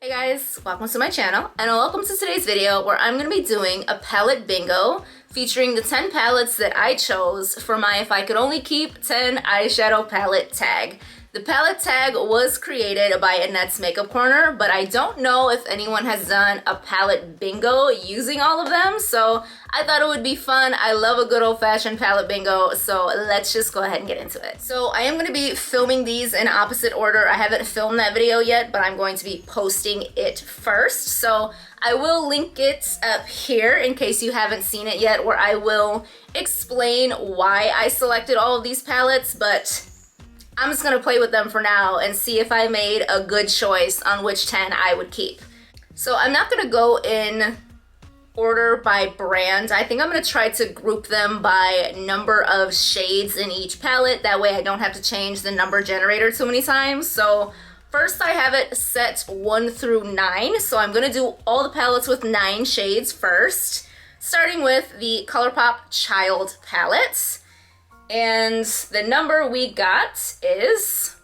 Hey guys, welcome to my channel and welcome to today's video where I'm going to be doing a palette bingo featuring the 10 palettes that I chose for my If I Could Only Keep 10 eyeshadow palette tag. The palette tag was created by Annette's Makeup Corner, but I don't know if anyone has done a palette bingo using all of them, so I thought it would be fun. I love a good old-fashioned palette bingo, so let's just go ahead and get into it. So I am going to be filming these in opposite order. I haven't filmed that video yet, but I'm going to be posting it first. So I will link it up here in case you haven't seen it yet, where I will explain why I selected all of these palettes, but I'm just going to play with them for now and see if I made a good choice on which 10 I would keep. So I'm not going to go in order by brand. I think I'm going to try to group them by number of shades in each palette. That way I don't have to change the number generator too many times. So first I have it set 1 through 9. So I'm going to do all the palettes with 9 shades first, starting with the Colourpop Child palette. And the number we got is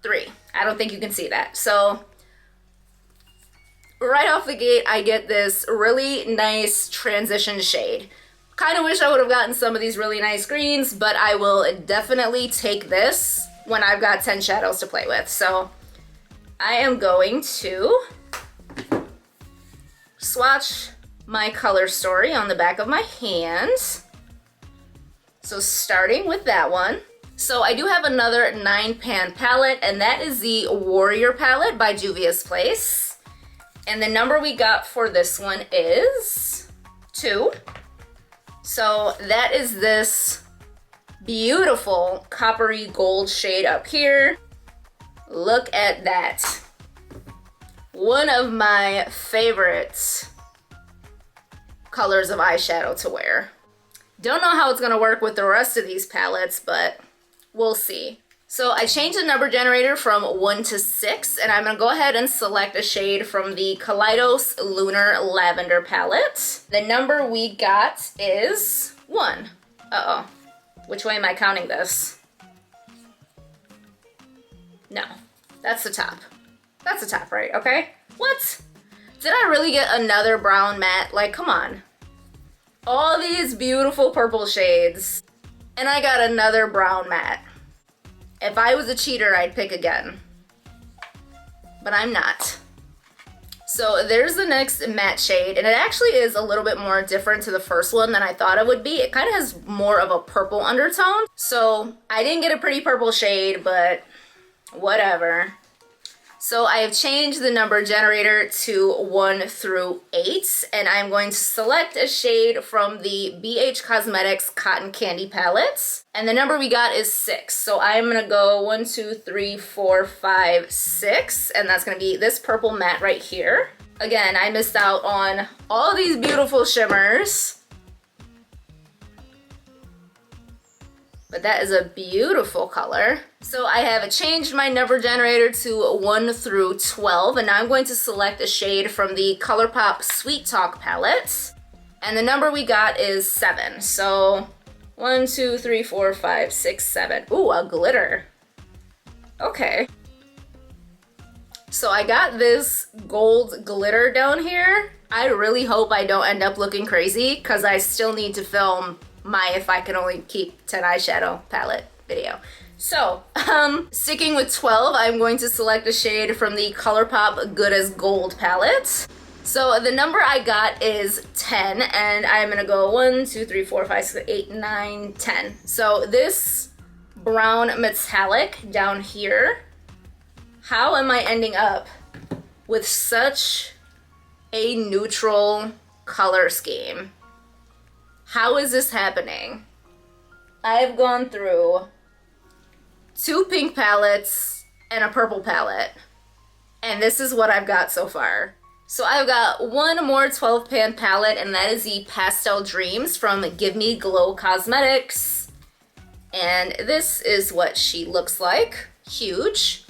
3. I don't think you can see that. So right off the gate, I get this really nice transition shade. Kind of wish I would have gotten some of these really nice greens, but I will definitely take this when I've got 10 shadows to play with. So I am going to swatch my color story on the back of my hand. So starting with that one. So I do have another 9-pan palette, and that is the Warrior palette by Juvia's Place. And the number we got for this one is 2. So that is this beautiful coppery gold shade up here. Look at that. One of my favorite colors of eyeshadow to wear. Don't know how it's going to work with the rest of these palettes, but we'll see. So I changed the number generator from 1 to 6, and I'm going to go ahead and select a shade from the Kaleidos Lunar Lavender palette. The number we got is 1. Uh-oh. Which way am I counting this? No. That's the top. That's the top, right? Okay. What? Did I really get another brown matte? Like, come on. All these beautiful purple shades, and I got another brown matte. If I was a cheater, I'd pick again, but I'm not. So there's the next matte shade, and it actually is a little bit more different to the first one than I thought it would be. It kind of has more of a purple undertone, so I didn't get a pretty purple shade, but whatever. So I have changed the number generator to 1 through 8, and I'm going to select a shade from the BH Cosmetics Cotton Candy palette. And the number we got is 6. So I'm going to go 1, 2, 3, 4, 5, 6, and that's going to be this purple matte right here. Again, I missed out on all these beautiful shimmers, but that is a beautiful color. So I have changed my number generator to 1 through 12, and now I'm going to select a shade from the Colourpop Sweet Talk palette. And the number we got is 7. So 1, 2, 3, 4, 5, 6, 7. Ooh, a glitter. Okay. So I got this gold glitter down here. I really hope I don't end up looking crazy, because I still need to film my If I Could Only Keep 10 eyeshadow palette video. So, sticking with 12, I'm going to select a shade from the Colourpop Good as Gold palette. So the number I got is 10, and I'm gonna go 1, 2, 3, 4, 5, 6, 8, 9, 10. So this brown metallic down here, how am I ending up with such a neutral color scheme? How is this happening? I've gone through 2 pink palettes and a purple palette, and this is what I've got so far. So I've got one more 12-pan palette, and that is the Pastel Dreams from Give Me Glow Cosmetics. And this is what she looks like. Huge.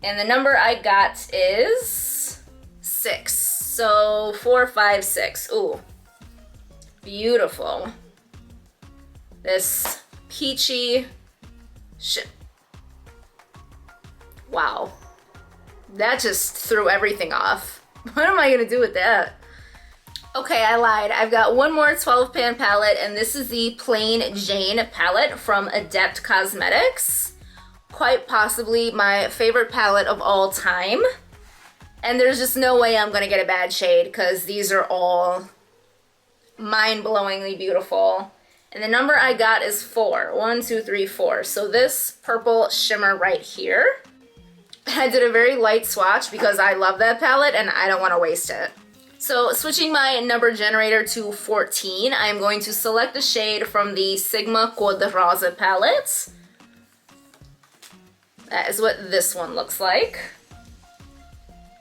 And the number I got is 6. So 4, 5, 6. Ooh. Beautiful. This peachy Wow. That just threw everything off. What am I gonna do with that? Okay, I lied. I've got one more 12 pan palette, and this is the Plain Jane palette from Adept Cosmetics. Quite possibly my favorite palette of all time. And there's just no way I'm gonna get a bad shade because these are all mind-blowingly beautiful. And the number I got is 4. 1, 2, 3, 4. So this purple shimmer right here. I did a very light swatch because I love that palette and I don't want to waste it. So switching my number generator to 14, I'm going to select a shade from the Sigma Cor de Rosa palette. That is what this one looks like.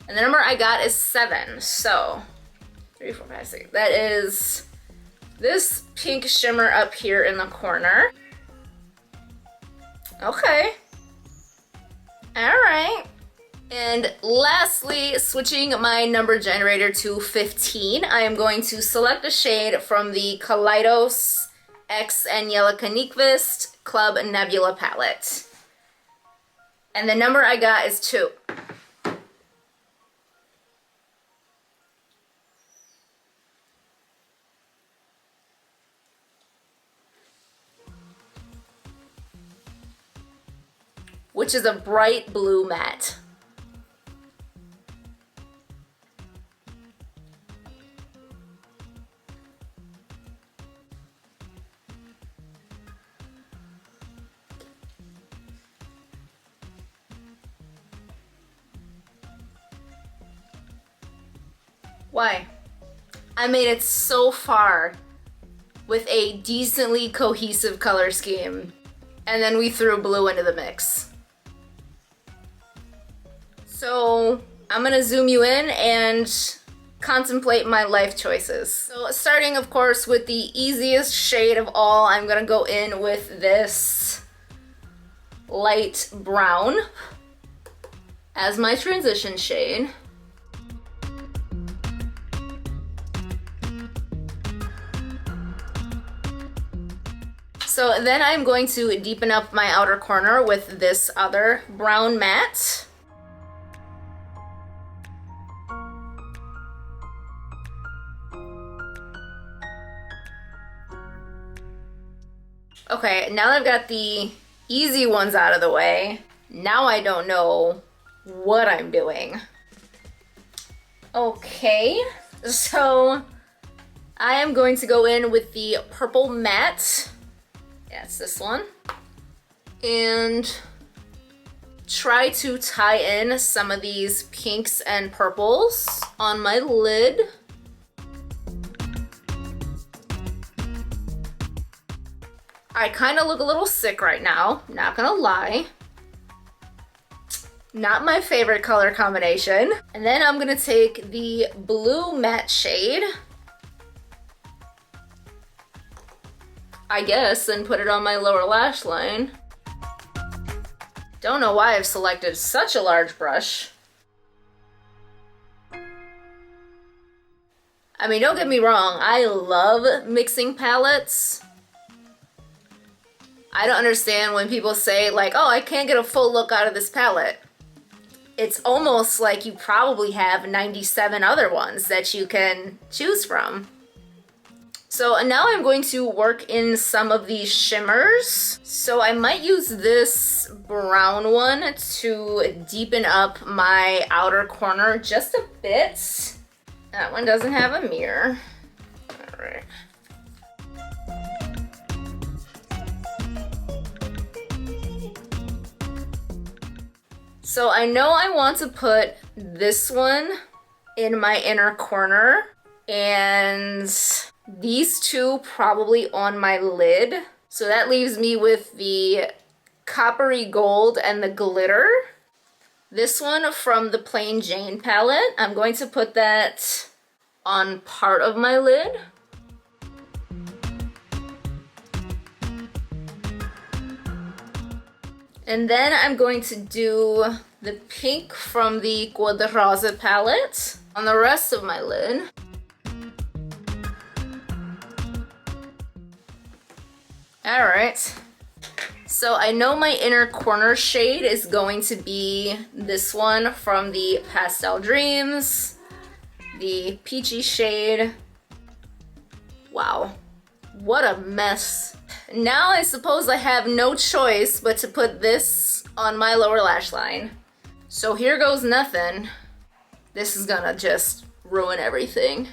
And the number I got is 7. So 3, 4, 5, 6. That is this pink shimmer up here in the corner. Okay. All right. And lastly, switching my number generator to 15, I am going to select a shade from the Kaleidos X Angelica Nyquist Club Nebula palette. And the number I got is 2. Which is a bright blue matte. Why? I made it so far with a decently cohesive color scheme, and then we threw blue into the mix. So I'm gonna zoom you in and contemplate my life choices. So starting, of course, with the easiest shade of all, I'm gonna go in with this light brown as my transition shade. So then I'm going to deepen up my outer corner with this other brown matte. Okay, now that I've got the easy ones out of the way, now I don't know what I'm doing. Okay, so I am going to go in with the purple matte. Yeah, it's this one. And try to tie in some of these pinks and purples on my lid. I kind of look a little sick right now, not gonna lie. Not my favorite color combination. And then I'm gonna take the blue matte shade, I guess, and put it on my lower lash line. Don't know why I've selected such a large brush. I mean, don't get me wrong, I love mixing palettes. I don't understand when people say like, oh, I can't get a full look out of this palette. It's almost like you probably have 97 other ones that you can choose from. So now I'm going to work in some of these shimmers. So I might use this brown one to deepen up my outer corner just a bit. That one doesn't have a mirror. All right. So I know I want to put this one in my inner corner and these two probably on my lid. So that leaves me with the coppery gold and the glitter. This one from the Plain Jane palette, I'm going to put that on part of my lid. And then I'm going to do the pink from the Cor de Rosa palette on the rest of my lid. All right, So I know my inner corner shade is going to be this one from the Pastel Dreams, the peachy shade. Wow, what a mess. Now I suppose I have no choice but to put this on my lower lash line. So here goes nothing. This is gonna just ruin everything.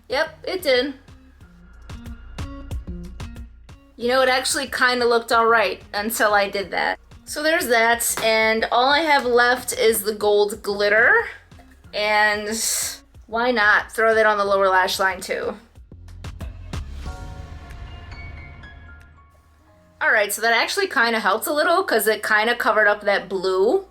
Yep, it did. You know, it actually kind of looked alright until I did that. So there's that, and all I have left is the gold glitter. And why not throw that on the lower lash line too? Alright, so that actually kind of helped a little because it kind of covered up that blue.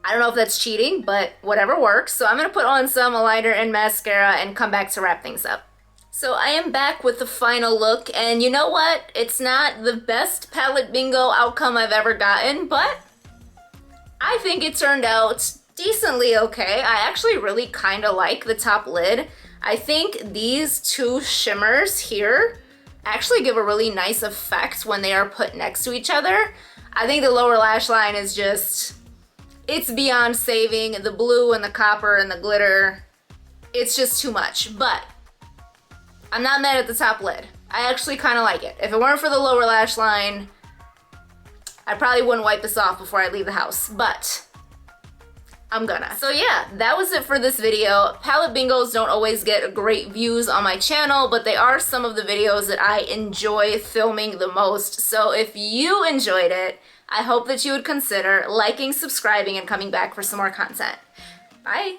I don't know if that's cheating, but whatever works. So I'm going to put on some eyeliner and mascara and come back to wrap things up. So I am back with the final look, and you know what? It's not the best palette bingo outcome I've ever gotten, but I think it turned out decently okay. I actually really kind of like the top lid. I think these two shimmers here actually give a really nice effect when they are put next to each other. I think the lower lash line is just, it's beyond saving. The blue and the copper and the glitter, it's just too much, but I'm not mad at the top lid. I actually kind of like it. If it weren't for the lower lash line, I probably wouldn't wipe this off before I leave the house, but I'm gonna. So yeah, that was it for this video. Palette bingos don't always get great views on my channel, but they are some of the videos that I enjoy filming the most. So if you enjoyed it, I hope that you would consider liking, subscribing, and coming back for some more content. Bye.